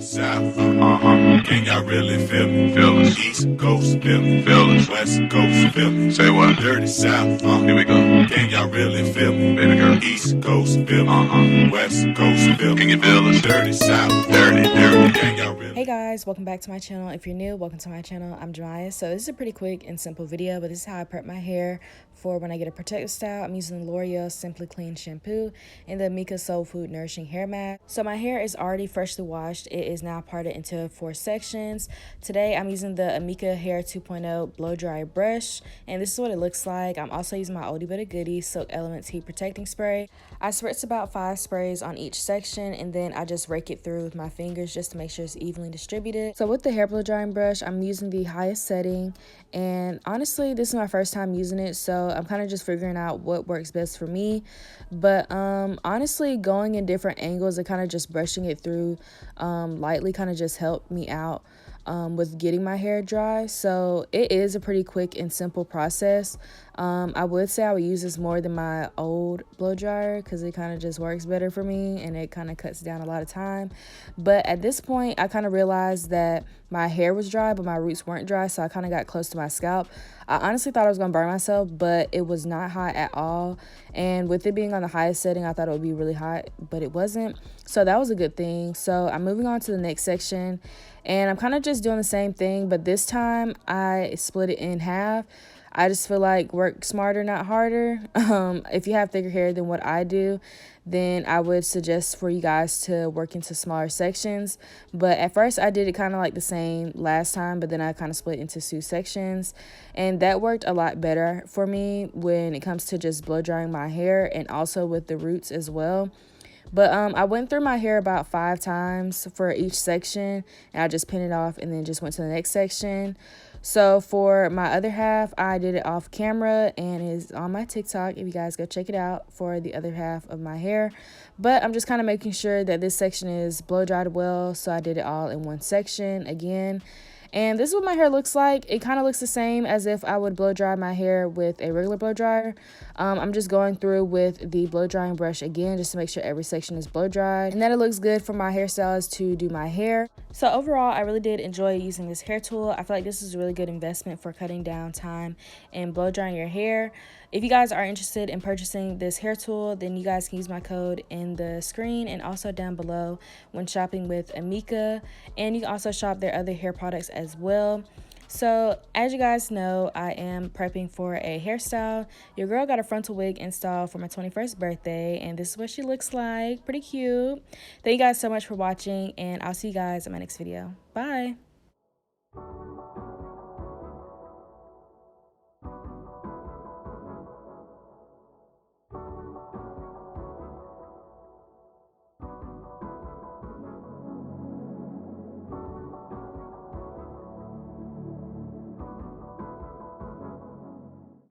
South, can y'all really feel me? Feel us. East Coast, feel me. Feel us. West Coast, feel me. Say what? Dirty South, here we go. Can y'all really feel me? Baby girl. East Coast, feel me. West Coast, feel me. Can you feel us? Dirty South, dirty. Can y'all really? Hey guys, welcome back to my channel. If you're new, welcome to my channel. I'm JaMya. So this is a pretty quick and simple video, but this is how I prep my hair for when I get a protective style. I'm using the L'Oreal Simply Clean shampoo and the Mika Soul Food Nourishing Hair Mask. So my hair is already freshly washed. It is now parted into 4 sections. Today I'm using the Amika Hair 2.0 blow dry brush, and this is what it looks like. I'm also using my oldie but a goodie Silk Elements heat protecting spray. I spritz about 5 sprays on each section, and then I just rake it through with my fingers just to make sure it's evenly distributed. So with the hair blow drying brush, I'm using the highest setting, and honestly this is my first time using it, so I'm kind of just figuring out what works best for me. But honestly, going in different angles and kind of just brushing it through lightly kind of just helped me out with getting my hair dry. So it is a pretty quick and simple process. I would say I would use this more than my old blow dryer because it kind of just works better for me and it kind of cuts down a lot of time. But at this point I kind of realized that my hair was dry but my roots weren't dry, so I kind of got close to my scalp. I honestly thought I was gonna burn myself, but it was not hot at all, and with it being on the highest setting I thought it would be really hot, but it wasn't, so that was a good thing. So I'm moving on to the next section, and I'm kind of just doing the same thing, but this time I split it in half. I just feel like work smarter, not harder. If you have thicker hair than what I do, then I would suggest for you guys to work into smaller sections. But at first I did it kind of like the same last time, but then I kind of split into 2 sections, and that worked a lot better for me when it comes to just blow drying my hair and also with the roots as well. But I went through my hair about 5 times for each section, and I just pinned it off and then just went to the next section. So for my other half, I did it off camera and is on my TikTok if you guys go check it out for the other half of my hair. But I'm just kind of making sure that this section is blow dried well, so I did it all in one section again. And this is what my hair looks like. It kind of looks the same as if I would blow dry my hair with a regular blow dryer. I'm just going through with the blow drying brush again just to make sure every section is blow dried and that it looks good for my hairstylist to do my hair. So overall, I really did enjoy using this hair tool. I feel like this is a really good investment for cutting down time and blow drying your hair. If you guys are interested in purchasing this hair tool, then you guys can use my code in the screen and also down below when shopping with Amika. And you can also shop their other hair products as well. So as you guys know, I am prepping for a hairstyle. Your girl got a frontal wig installed for my 21st birthday, and this is what she looks like. Pretty cute. Thank you guys so much for watching, and I'll see you guys in my next video. Bye.